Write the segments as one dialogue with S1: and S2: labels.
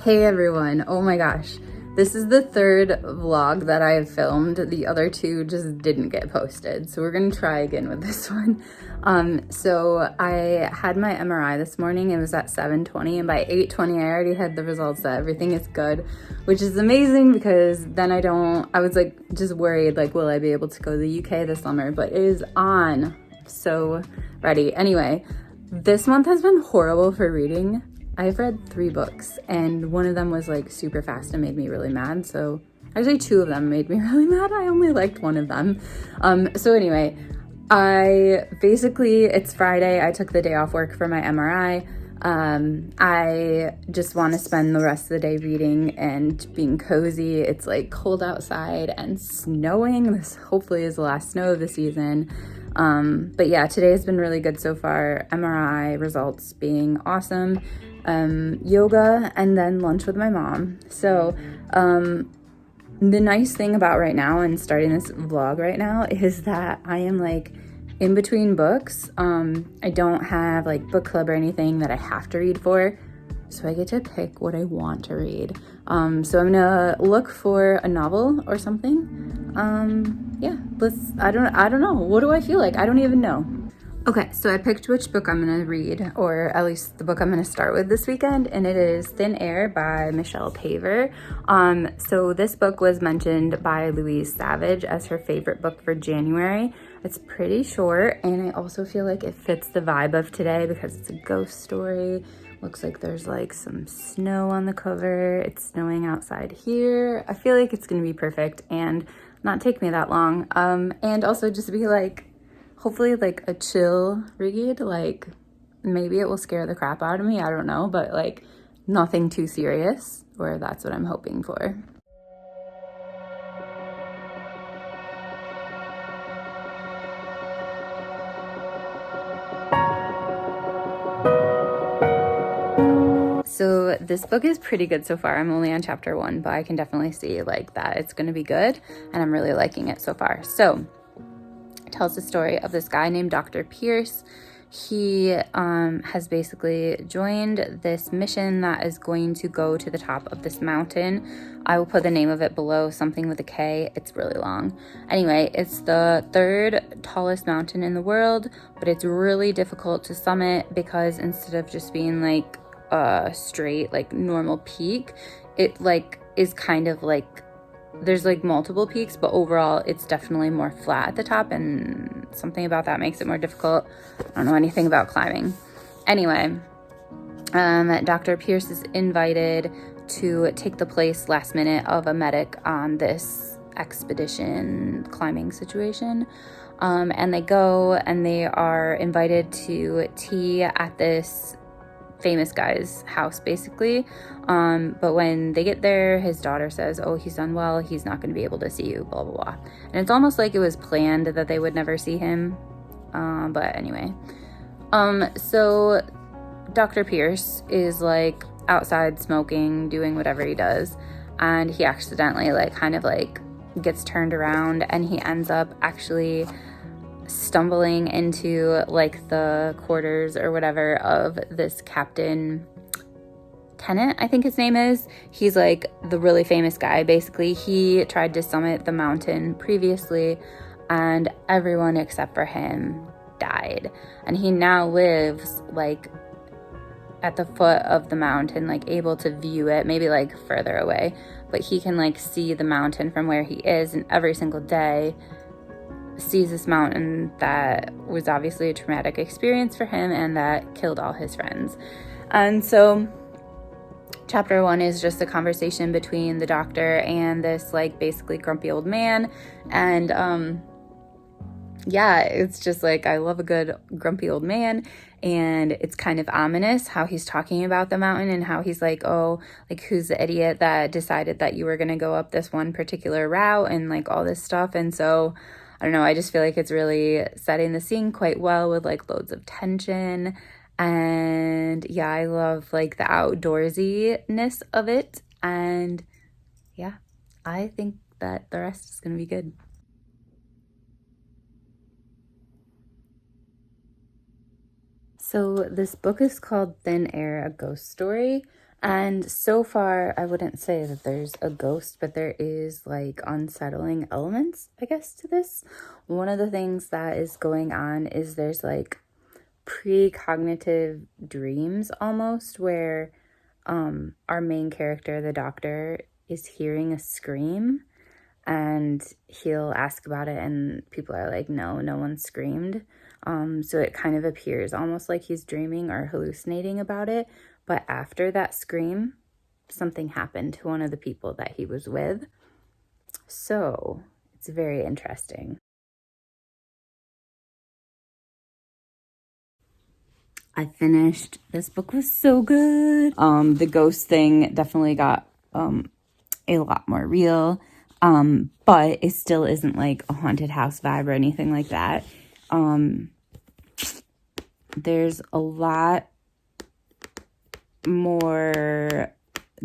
S1: Hey everyone, oh my gosh. This is the third vlog that I have filmed. The other two just didn't get posted. So we're gonna try again with this one. So I had my MRI this morning. It was at 7:20 and by 8:20 I already had the results that everything is good, which is amazing because then I was like just worried like, will I be able to go to the UK this summer? But it is on. So ready. Anyway, this month has been horrible for reading. I've read 3 books and one of them was like super fast and made me really mad. So actually 2 of them made me really mad. I only liked one of them. So anyway, it's Friday. I took the day off work for my MRI. I just want to spend the rest of the day reading and being cozy. It's like cold outside and snowing. This hopefully is the last snow of the season. But yeah, today has been really good so far. MRI results being awesome. Yoga and then lunch with my mom. So, the nice thing about right now and starting this vlog right now is that I am like in between books. I don't have like book club or anything that I have to read for. So I get to pick what I want to read. So I'm gonna look for a novel or something. Yeah, I don't know. What do I feel like? I don't even know. Okay, so I picked which book I'm gonna read, or at least the book I'm gonna start with this weekend, and it is Thin Air by Michelle Paver. So this book was mentioned by Louise Savage as her favorite book for January. It's pretty short, and I also feel like it fits the vibe of today because it's a ghost story. Looks like there's like some snow on the cover. It's snowing outside here. I feel like it's gonna be perfect and not take me that long. And also just be like, hopefully like a chill read. Like maybe it will scare the crap out of me. I don't know, but like nothing too serious, or that's what I'm hoping for. So this book is pretty good so far. I'm only on chapter 1, but I can definitely see like that it's going to be good and I'm really liking it so far. So it tells the story of this guy named Dr. Pierce. He has basically joined this mission that is going to go to the top of this mountain. I will put the name of it below, something with a K. It's really long. Anyway, it's the 3rd tallest mountain in the world, but it's really difficult to summit because instead of just being like straight like normal peak, it like is kind of like there's like multiple peaks, but overall it's definitely more flat at the top, and something about that makes it more difficult. I don't know anything about climbing. Anyway, Dr. Pierce is invited to take the place last minute of a medic on this expedition climbing situation. And they go and they are invited to tea at this famous guy's house basically, but when they get there, his daughter says, oh, he's unwell, he's not going to be able to see you, blah blah blah. And it's almost like it was planned that they would never see him, but anyway, so Dr. Pierce is like outside smoking, doing whatever he does, and he accidentally like kind of like gets turned around and he ends up actually stumbling into like the quarters or whatever of this Captain Tennant, I think his name is. He's like the really famous guy. Basically, he tried to summit the mountain previously and everyone except for him died. And he now lives like at the foot of the mountain, like able to view it, maybe like further away, but he can like see the mountain from where he is, and every single day sees this mountain that was obviously a traumatic experience for him and that killed all his friends. And so chapter 1 is just a conversation between the doctor and this like basically grumpy old man. And yeah, it's just like, I love a good grumpy old man. And it's kind of ominous how he's talking about the mountain and how he's like, oh, like who's the idiot that decided that you were going to go up this one particular route and like all this stuff. And so I don't know, I just feel like it's really setting the scene quite well with like loads of tension. And yeah, I love like the outdoorsiness of it. And yeah, I think that the rest is going to be good. So this book is called Thin Air, A Ghost Story. And so far, I wouldn't say that there's a ghost, but there is like unsettling elements, I guess, to this. One of the things that is going on is there's like precognitive dreams almost, where our main character, the doctor, is hearing a scream, and he'll ask about it, and people are like, no one screamed. So it kind of appears almost like he's dreaming or hallucinating about it. But after that scream, something happened to one of the people that he was with. So it's very interesting. I finished. This book was so good. The ghost thing definitely got a lot more real. But it still isn't like a haunted house vibe or anything like that. There's a lot more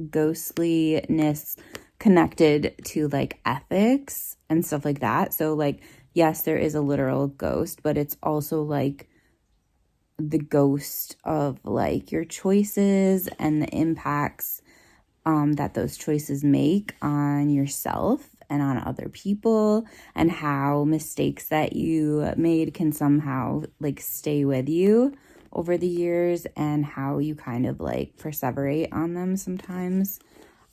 S1: ghostliness connected to like ethics and stuff like that. So like, yes, there is a literal ghost, but it's also like the ghost of like your choices and the impacts that those choices make on yourself and on other people, and how mistakes that you made can somehow like stay with you over the years, and how you kind of like perseverate on them sometimes.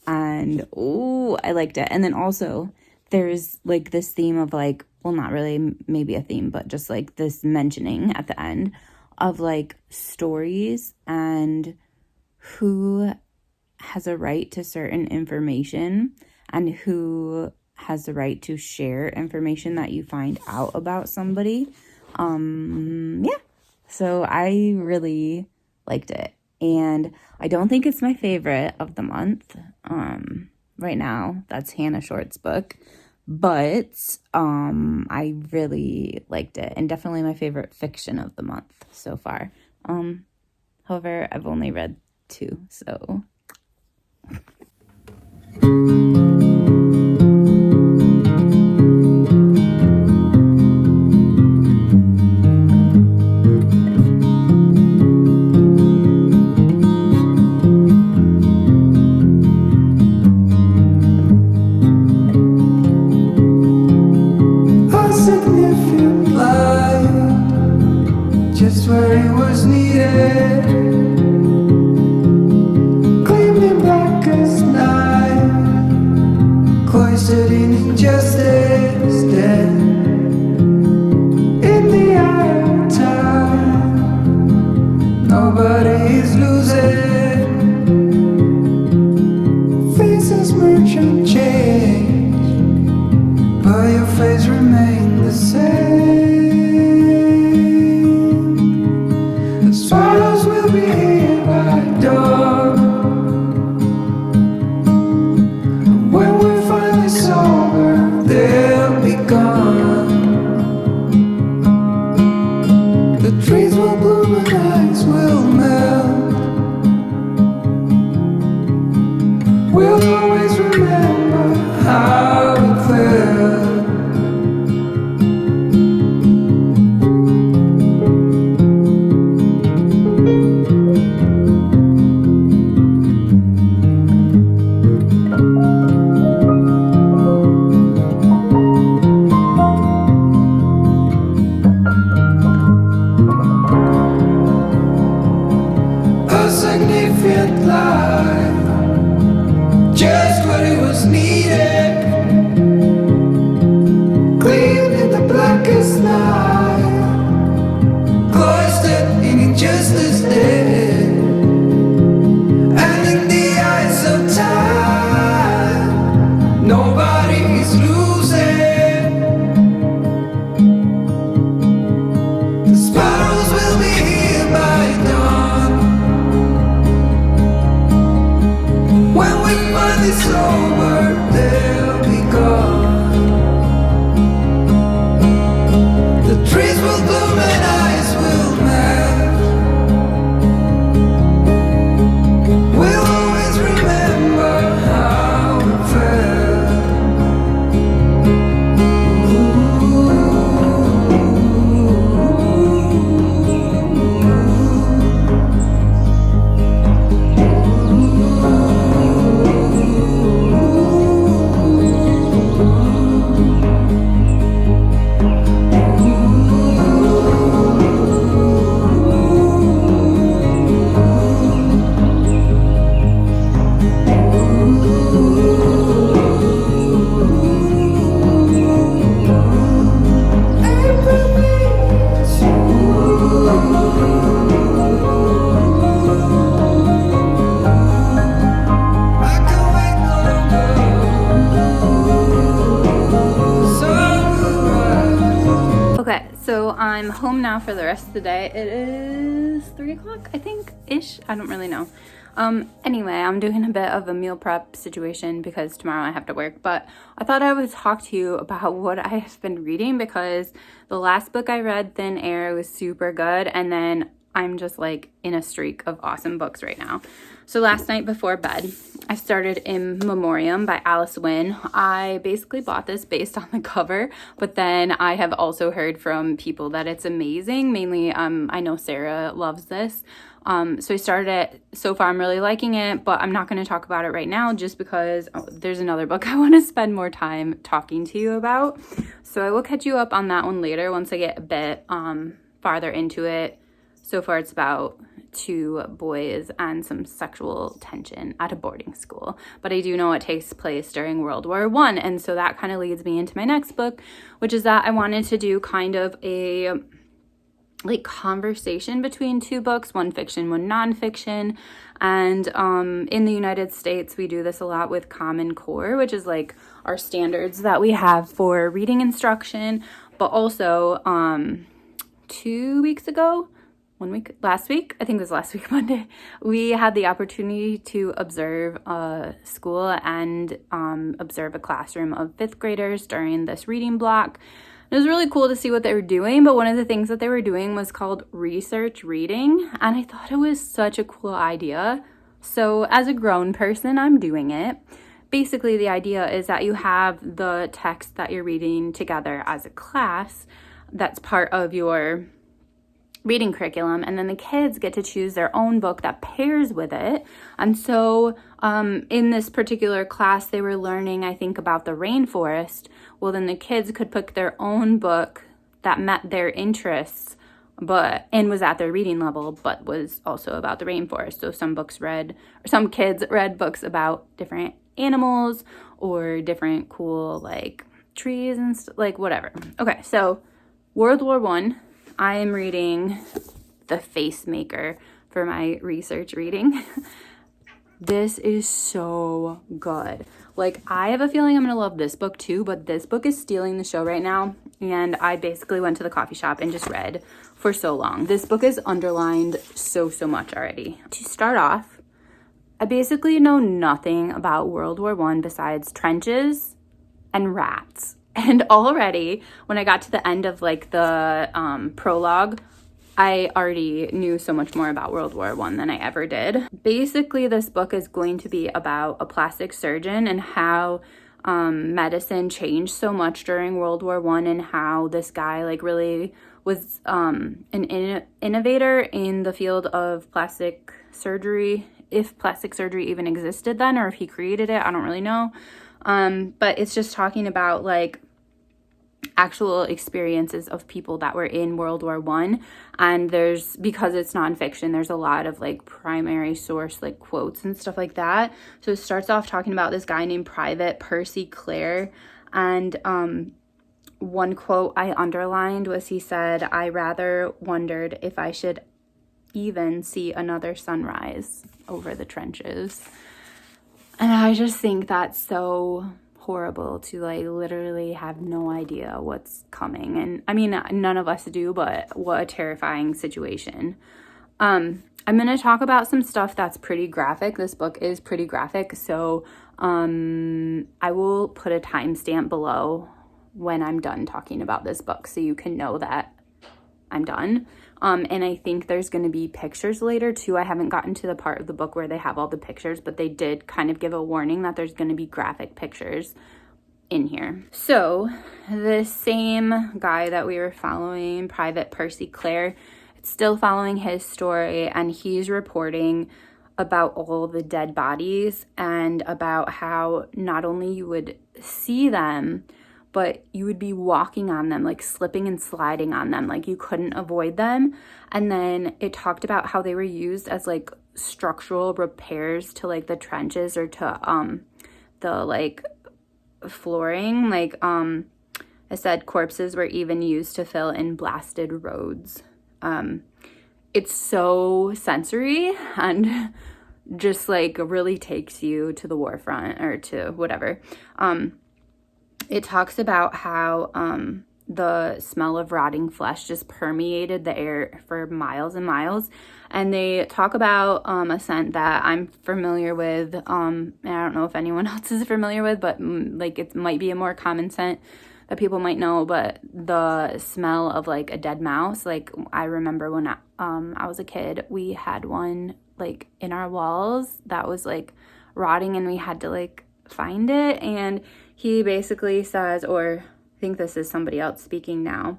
S1: And I liked it. And then also there's like this theme of like, well, not really maybe a theme, but just like this mentioning at the end of like stories and who has a right to certain information and who has the right to share information that you find out about somebody. Yeah. So I really liked it. And I don't think it's my favorite of the month. Right now, that's Hannah Short's book. But I really liked it, and definitely my favorite fiction of the month so far. However, I've only read 2, so...
S2: Just where he was needed, gleaming black as night, cloistered in injustice, dead in the eye of time. Nobody is losing, faces merchant change, but your face remained the same. Swallows will be here by dawn. When we're finally sober, they'll be gone. The trees will bloom and ice will melt. We'll always remember how it felt. Just what it was needed, clean in the blackest night, cloistered in injustice dead, and in the eyes of time, nobody is losing. The sparrows will be here by dawn. When we find it's over, they'll be gone. The trees will bloom and ice will melt. We'll always remember how it felt. Ooh.
S1: home now for the rest of the day. It is 3 o'clock, I think, ish. I don't really know. Anyway, I'm doing a bit of a meal prep situation because tomorrow I have to work, but I thought I would talk to you about what I have been reading, because the last book I read, Thin Air, was super good, and then I'm just like in a streak of awesome books right now. So last night before bed, I started In Memoriam by Winn. I basically bought this based on the cover, but then I have also heard from people that it's amazing. Mainly, I know Sarah loves this. So I started it. So far, I'm really liking it, but I'm not going to talk about it right now just because there's another book I want to spend more time talking to you about. So I will catch you up on that one later once I get a bit farther into it. So far, it's about 2 boys and some sexual tension at a boarding school. But I do know it takes place during World War I. And so that kind of leads me into my next book, which is that I wanted to do kind of a conversation between 2 books, one fiction, one nonfiction. And in the United States, we do this a lot with Common Core, which is like our standards that we have for reading instruction. But also 2 weeks ago, last week, I think it was last week, Monday, we had the opportunity to observe a school and observe a classroom of 5th graders during this reading block. It was really cool to see what they were doing, but one of the things that they were doing was called research reading, and I thought it was such a cool idea. So as a grown person, I'm doing it. Basically, the idea is that you have the text that you're reading together as a class that's part of your reading curriculum, and then the kids get to choose their own book that pairs with it. And so in this particular class, they were learning, I think, about the rainforest. Well, then the kids could pick their own book that met their interests, and was at their reading level, but was also about the rainforest. So some kids read books about different animals or different cool like trees and whatever. Okay, so World War I am reading The Facemaker for my research reading. This is so good. I have a feeling I'm going to love this book too, but this book is stealing the show right now. And I basically went to the coffee shop and just read for so long. This book is underlined so much already. To start off, I basically know nothing about World War I besides trenches and rats. And already, when I got to the end of the prologue, I already knew so much more about World War I than I ever did. Basically, this book is going to be about a plastic surgeon and how medicine changed so much during World War I, and how this guy really was an innovator in the field of plastic surgery, if plastic surgery even existed then, or if he created it, I don't really know. But it's just talking about actual experiences of people that were in World War I. And because it's nonfiction, there's a lot of primary source quotes and stuff like that. So it starts off talking about this guy named Private Percy Clare. And one quote I underlined was, he said, "I rather wondered if I should even see another sunrise over the trenches." And I just think that's so horrible to literally have no idea what's coming. And I mean, none of us do, but what a terrifying situation. I'm going to talk about some stuff that's pretty graphic. This book is pretty graphic, so I will put a timestamp below when I'm done talking about this book so you can know that I'm done. And I think there's going to be pictures later too. I haven't gotten to the part of the book where they have all the pictures, but they did kind of give a warning that there's going to be graphic pictures in here. So the same guy that we were following, Private Percy Clare, it's still following his story, and he's reporting about all the dead bodies and about how not only you would see them, but you would be walking on them, slipping and sliding on them, you couldn't avoid them. And then it talked about how they were used as structural repairs to the trenches or to the flooring. I said corpses were even used to fill in blasted roads. It's so sensory and just really takes you to the war front or to whatever. It talks about how the smell of rotting flesh just permeated the air for miles and miles. And they talk about a scent that I'm familiar with. And I don't know if anyone else is familiar with, but like it might be a more common scent that people might know. But the smell of like a dead mouse. Like I remember when I was a kid, we had one like in our walls that was like rotting, and we had to like find it. And he basically says, or I think this is somebody else speaking now,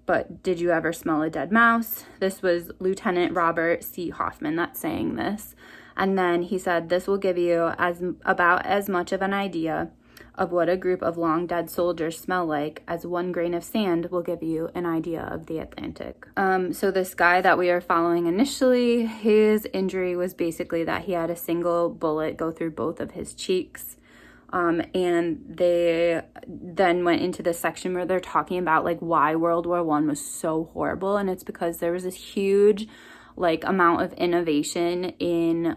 S1: but did you ever smell a dead mouse? This was Lieutenant Robert C. Hoffman that's saying this. And then he said, this will give you about as much of an idea of what a group of long dead soldiers smell like as one grain of sand will give you an idea of the Atlantic. So this guy that we are following initially, his injury was basically that he had a single bullet go through both of his cheeks. And they then went into this section where they're talking about like why World War I was so horrible. And it's because there was this huge like amount of innovation in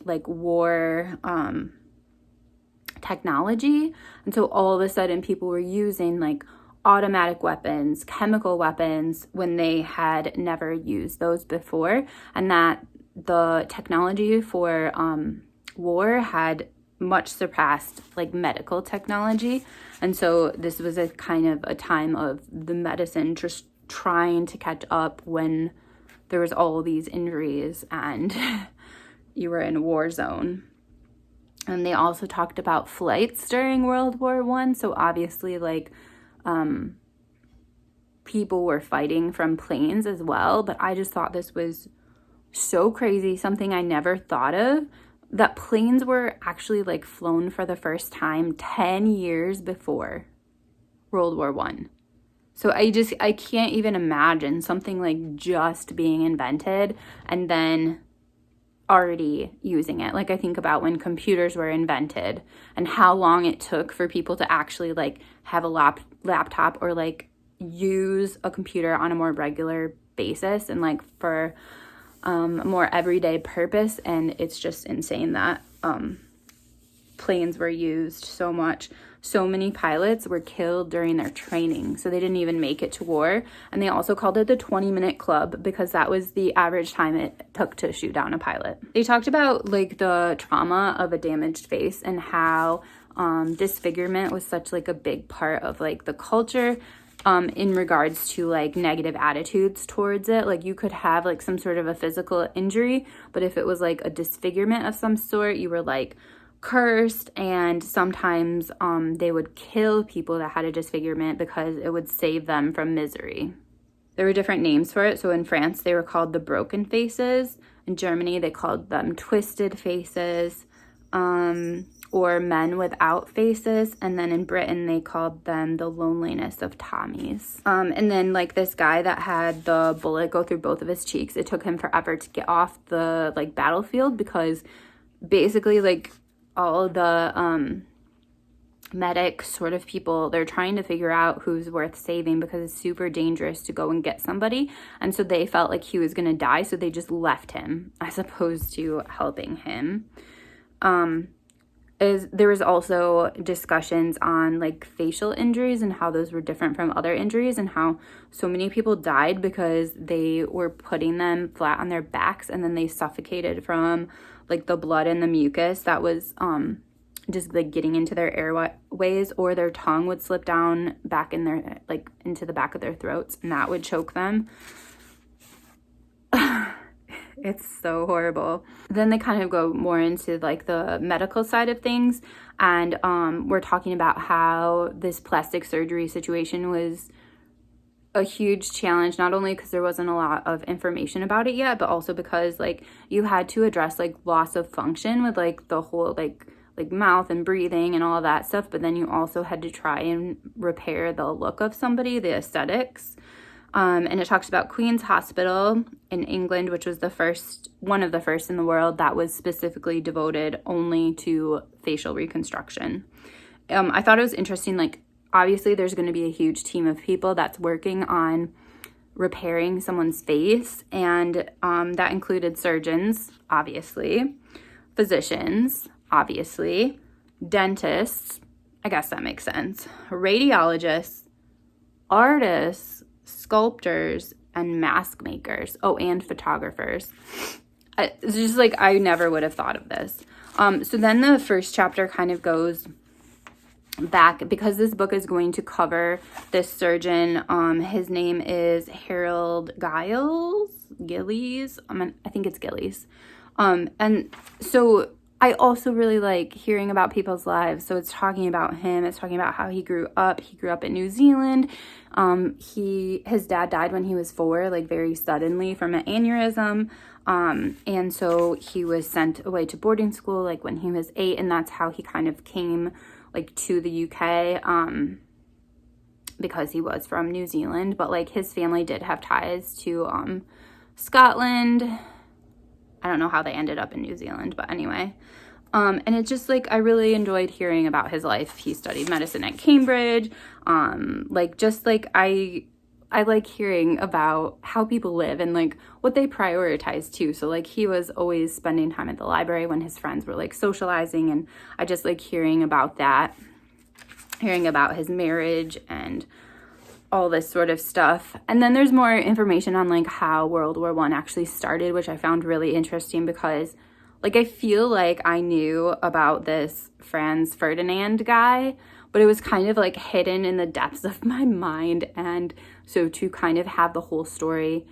S1: like war technology. And so all of a sudden people were using like automatic weapons, chemical weapons, when they had never used those before. And that the technology for war had much surpassed like medical technology. And so this was a kind of a time of the medicine just trying to catch up when there was all these injuries and you were in a war zone. And they also talked about flights during World War I. So obviously like people were fighting from planes as well. But I just thought this was so crazy, something I never thought of, that planes were actually like flown for the first time 10 years before World War I. So I can't even imagine something like just being invented and then already using it. Like I think about when computers were invented and how long it took for people to actually like have a laptop or like use a computer on a more regular basis and like for a more everyday purpose. And it's just insane that planes were used so much. So many pilots were killed during their training, so they didn't even make it to war. And they also called it the 20-minute club because that was the average time it took to shoot down a pilot. They talked about like the trauma of a damaged face and how disfigurement was such like a big part of like the culture in regards to like negative attitudes towards it. Like you could have like some sort of a physical injury, but if it was like a disfigurement of some sort, you were like cursed. And sometimes they would kill people that had a disfigurement because it would save them from misery. There were different names for it. So in France they were called the broken faces. In Germany they called them twisted faces, or men without faces. And then in Britain they called them the loneliness of Tommies. And then like this guy that had the bullet go through both of his cheeks, it took him forever to get off the like battlefield because basically like all the medic sort of people, they're trying to figure out who's worth saving because it's super dangerous to go and get somebody. And so they felt like he was going to die, so they just left him as opposed to helping him. There was also discussions on like facial injuries and how those were different from other injuries and how so many people died because they were putting them flat on their backs and then they suffocated from like the blood and the mucus that was just like getting into their airways, or their tongue would slip down back in their like into the back of their throats and that would choke them. It's so horrible. Then they kind of go more into like the medical side of things, and we're talking about how this plastic surgery situation was a huge challenge, not only because there wasn't a lot of information about it yet, but also because like you had to address like loss of function with like the whole like mouth and breathing and all that stuff, but then you also had to try and repair the look of somebody, the aesthetics. And it talks about Queen's Hospital in England, which was one of the first in the world that was specifically devoted only to facial reconstruction. I thought it was interesting, like obviously there's going to be a huge team of people that's working on repairing someone's face, and that included surgeons, obviously, physicians, obviously, dentists, I guess that makes sense. Radiologists, artists, sculptors, and mask makers. Oh, and photographers. It's just like, I never would have thought of this. So then the first chapter kind of goes back, because this book is going to cover this surgeon. His name is Harold Gillies. I think it's Gillies. And so I also really like hearing about people's lives. So it's talking about him. It's talking about how he grew up. He grew up in New Zealand. His dad died when he was 4, like very suddenly from an aneurysm. And so he was sent away to boarding school like when he was 8, and that's how he kind of came like to the UK, because he was from New Zealand, but like his family did have ties to Scotland. I don't know how they ended up in New Zealand, but anyway. And it's just like, I really enjoyed hearing about his life. He studied medicine at Cambridge. I like hearing about how people live and like what they prioritize too. So like he was always spending time at the library when his friends were like socializing, and I just like hearing about that, hearing about his marriage and all this sort of stuff. And then there's more information on like how World War I actually started, which I found really interesting, because like I feel like I knew about this Franz Ferdinand guy, but it was kind of like hidden in the depths of my mind. And so to kind of have the whole story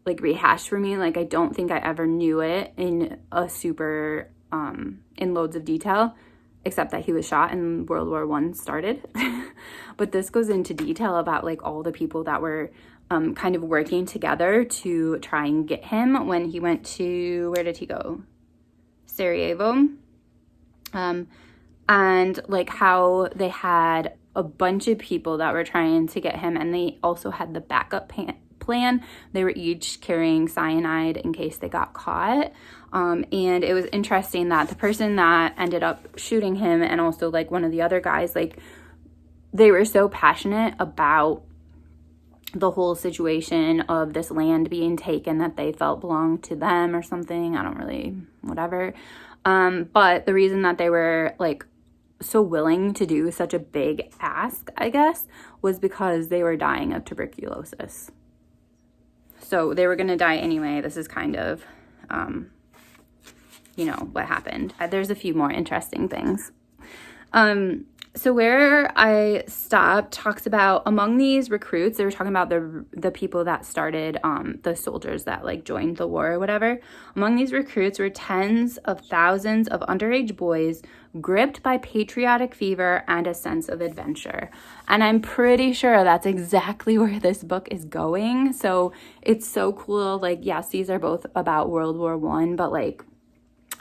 S1: like rehashed for me, like I don't think I ever knew it in a super in loads of detail, except that he was shot and World War I started. But this goes into detail about like all the people that were kind of working together to try and get him when he went to, where did he go? Sarajevo. And like how they had a bunch of people that were trying to get him, and they also had the backup plan. They were each carrying cyanide in case they got caught. And it was interesting that the person that ended up shooting him, and also like one of the other guys, like they were so passionate about the whole situation of this land being taken that they felt belonged to them or something. I don't really, whatever. But the reason that they were like so willing to do such a big ask, I guess, was because they were dying of tuberculosis. So they were going to die anyway. This is kind of, what happened. There's a few more interesting things. So where I stopped talks about, among these recruits, they were talking about the people that started, the soldiers that like joined the war or whatever. Among these recruits were tens of thousands of underage boys gripped by patriotic fever and a sense of adventure. And I'm pretty sure that's exactly where this book is going. So it's so cool. Like, yes, these are both about World War I, but like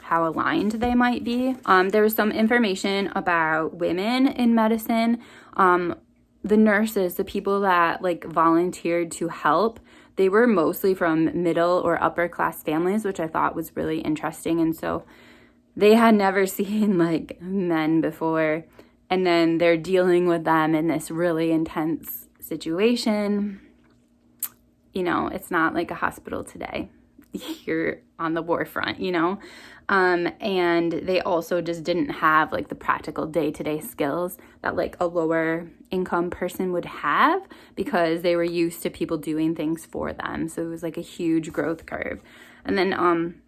S1: how aligned they might be. There was some information about women in medicine. The nurses, the people that like volunteered to help, they were mostly from middle or upper class families, which I thought was really interesting. And so they had never seen like men before, and then they're dealing with them in this really intense situation. You know, it's not like a hospital today. You're on the war front, and they also just didn't have like the practical day-to-day skills that like a lower income person would have, because they were used to people doing things for them. So it was like a huge growth curve. And then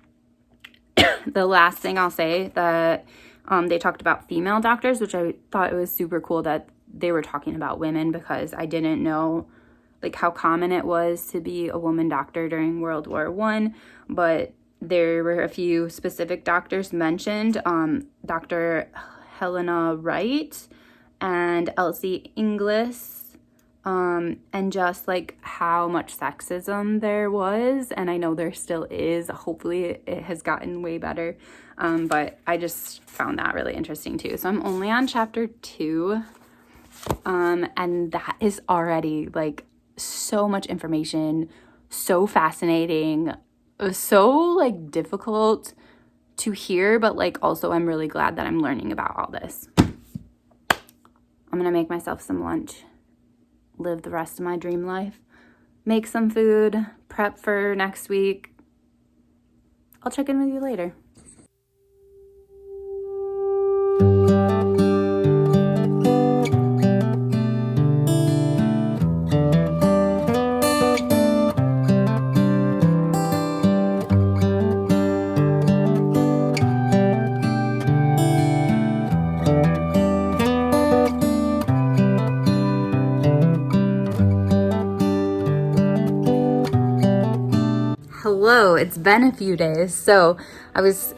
S1: the last thing I'll say, that they talked about female doctors, which I thought it was super cool that they were talking about women, because I didn't know like how common it was to be a woman doctor during World War I, but there were a few specific doctors mentioned, Dr. Helena Wright and Elsie Inglis, and just like how much sexism there was, and I know there still is. Hopefully it has gotten way better, but I just found that really interesting too. So I'm only on chapter 2, and that is already like so much information, so fascinating, so like difficult to hear, but like also I'm really glad that I'm learning about all this. I'm gonna make myself some lunch, live the rest of my dream life, make some food, prep for next week. I'll check in with you later. it's been a few days. So I was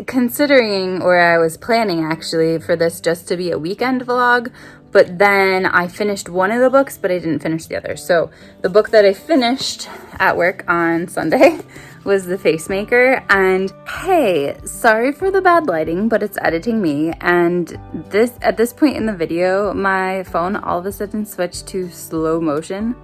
S1: considering, or I was planning actually, for this just to be a weekend vlog, but then I finished one of the books, but I didn't finish the other. So the book that I finished at work on Sunday was The Facemaker. And hey, sorry for the bad lighting, but it's editing me. And at this point in the video, my phone all of a sudden switched to slow motion.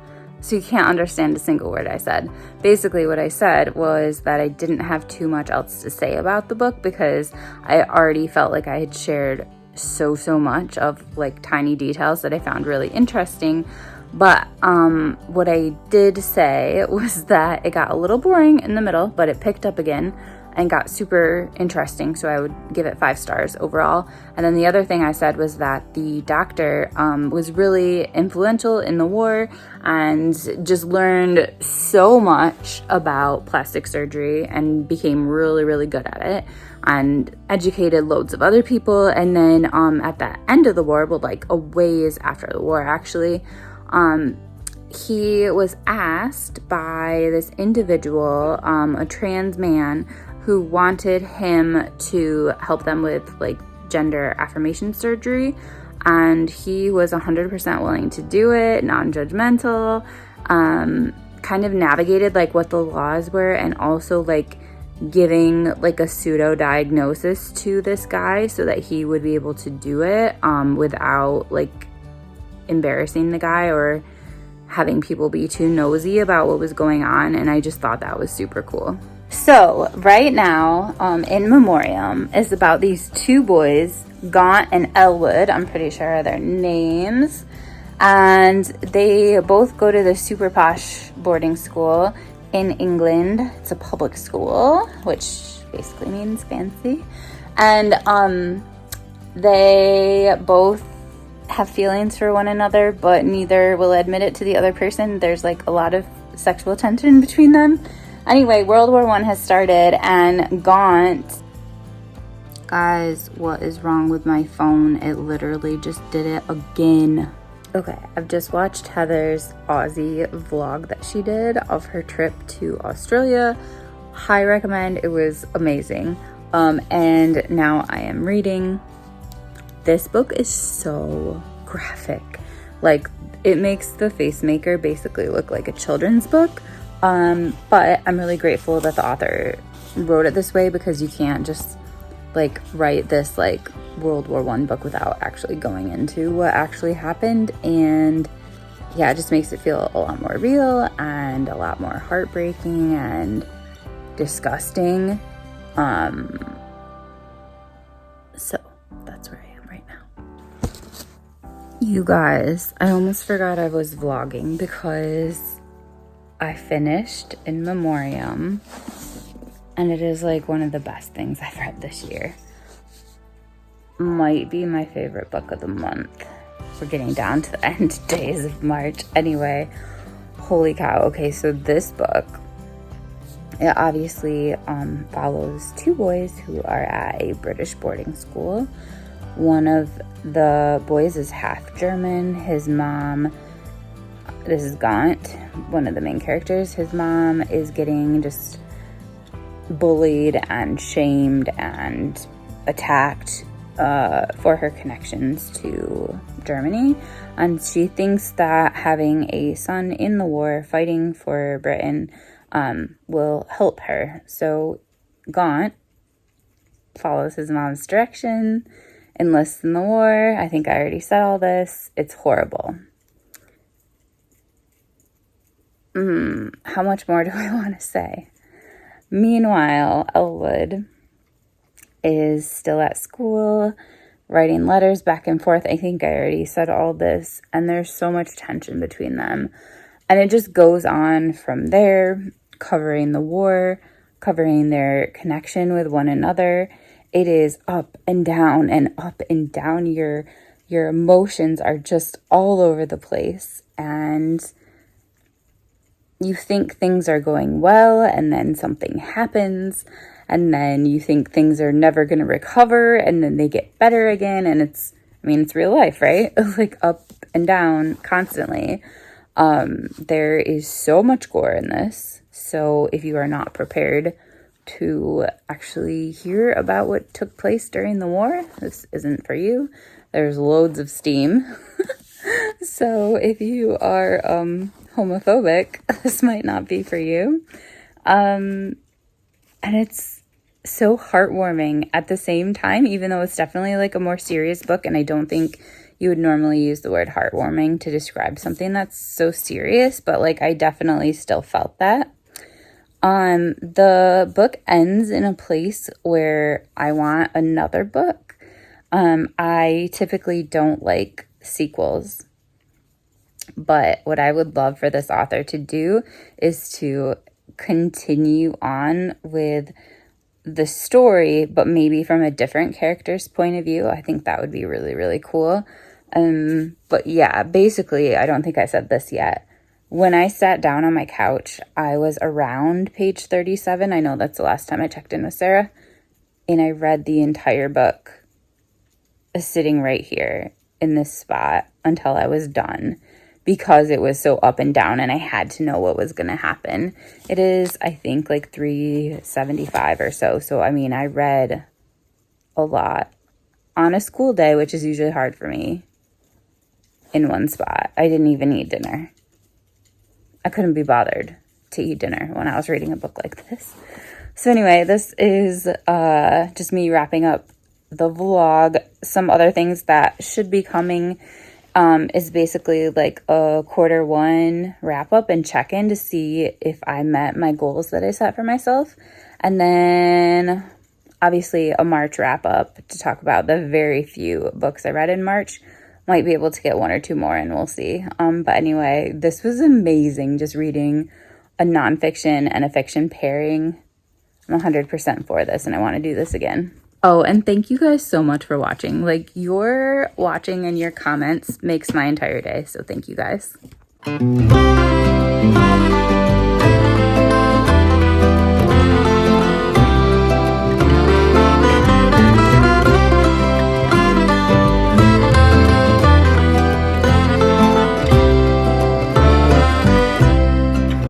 S1: So you can't understand a single word I said. Basically what I said was that I didn't have too much else to say about the book because I already felt like I had shared so much of like tiny details that I found really interesting. But what I did say was that it got a little boring in the middle, but it picked up again and got super interesting, so I would give it 5 stars overall. And then the other thing I said was that the doctor was really influential in the war and just learned so much about plastic surgery and became really good at it and educated loads of other people. And then at the end of the war, well, like a ways after the war actually, he was asked by this individual, a trans man, who wanted him to help them with like gender affirmation surgery. And he was 100% willing to do it, non-judgmental, kind of navigated like what the laws were, and also like giving like a pseudo diagnosis to this guy so that he would be able to do it without like embarrassing the guy or having people be too nosy about what was going on. And I just thought that was super cool. So right now in Memoriam is about these 2 boys, Gaunt and Elwood, I'm pretty sure are their names, and they both go to the super posh boarding school in England. It's a public school, which basically means fancy, and they both have feelings for one another, but neither will admit it to the other person. There's like a lot of sexual tension between them. Anyway, World War I has started, and Gaunt... Guys, what is wrong with my phone? It literally just did it again. Okay, I've just watched Heather's Aussie vlog that she did of her trip to Australia. High recommend. It was amazing. And now I am reading. This book is so graphic. Like, it makes The Facemaker basically look like a children's book. But I'm really grateful that the author wrote it this way, because you can't just like write this like World War I book without actually going into what actually happened. And yeah, it just makes it feel a lot more real and a lot more heartbreaking and disgusting. So that's where I am right now. You guys, I almost forgot I was vlogging because I finished In Memoriam, and it is like one of the best things I've read this year. Might be my favorite book of the month. We're getting down to the end days of March. Anyway, holy cow. Okay, so this book, it obviously follows 2 boys who are at a British boarding school. One of the boys is half German. His mom... This is Gaunt, one of the main characters. His mom is getting just bullied and shamed and attacked for her connections to Germany. And she thinks that having a son in the war fighting for Britain will help her. So Gaunt follows his mom's direction, enlists in the war. I think I already said all this. It's horrible. How much more do I want to say? Meanwhile, Elwood is still at school, writing letters back and forth. I think I already said all this, and there's so much tension between them. And it just goes on from there, covering the war, covering their connection with one another. It is up and down and up and down. Your emotions are just all over the place, and you think things are going well, and then something happens, and then you think things are never going to recover, and then they get better again. And it's real life, right? Like up and down constantly. There is so much gore in this, So if you are not prepared to actually hear about what took place during the war, this isn't for you. There's loads of steam. So if you are homophobic, this might not be for you. And it's so heartwarming at the same time, even though it's definitely like a more serious book, and I don't think you would normally use the word heartwarming to describe something that's so serious, but like I definitely still felt that. The book ends in a place where I want another book. I typically don't like sequels, but what I would love for this author to do is to continue on with the story, but maybe from a different character's point of view. I think that would be really, really cool. But yeah, basically, I don't think I said this yet. When I sat down on my couch, I was around page 37. I know that's the last time I checked in with Sarah. And I read the entire book sitting right here in this spot until I was done, because it was so up and down and I had to know what was going to happen. It is, I think, like 375 or so. So, I mean, I read a lot on a school day, which is usually hard for me, in one spot. I didn't even eat dinner. I couldn't be bothered to eat dinner when I was reading a book like this. So anyway, this is just me wrapping up the vlog. Some other things that should be coming is basically like a Q1 wrap up and check in to see if I met my goals that I set for myself. And then obviously a March wrap up to talk about the very few books I read in March. Might be able to get one or two more, and we'll see. But anyway, this was amazing, just reading a nonfiction and a fiction pairing. I'm 100% for this, and I want to do this again. Oh, and thank you guys so much for watching. Like, your watching and your comments makes my entire day, so thank you guys.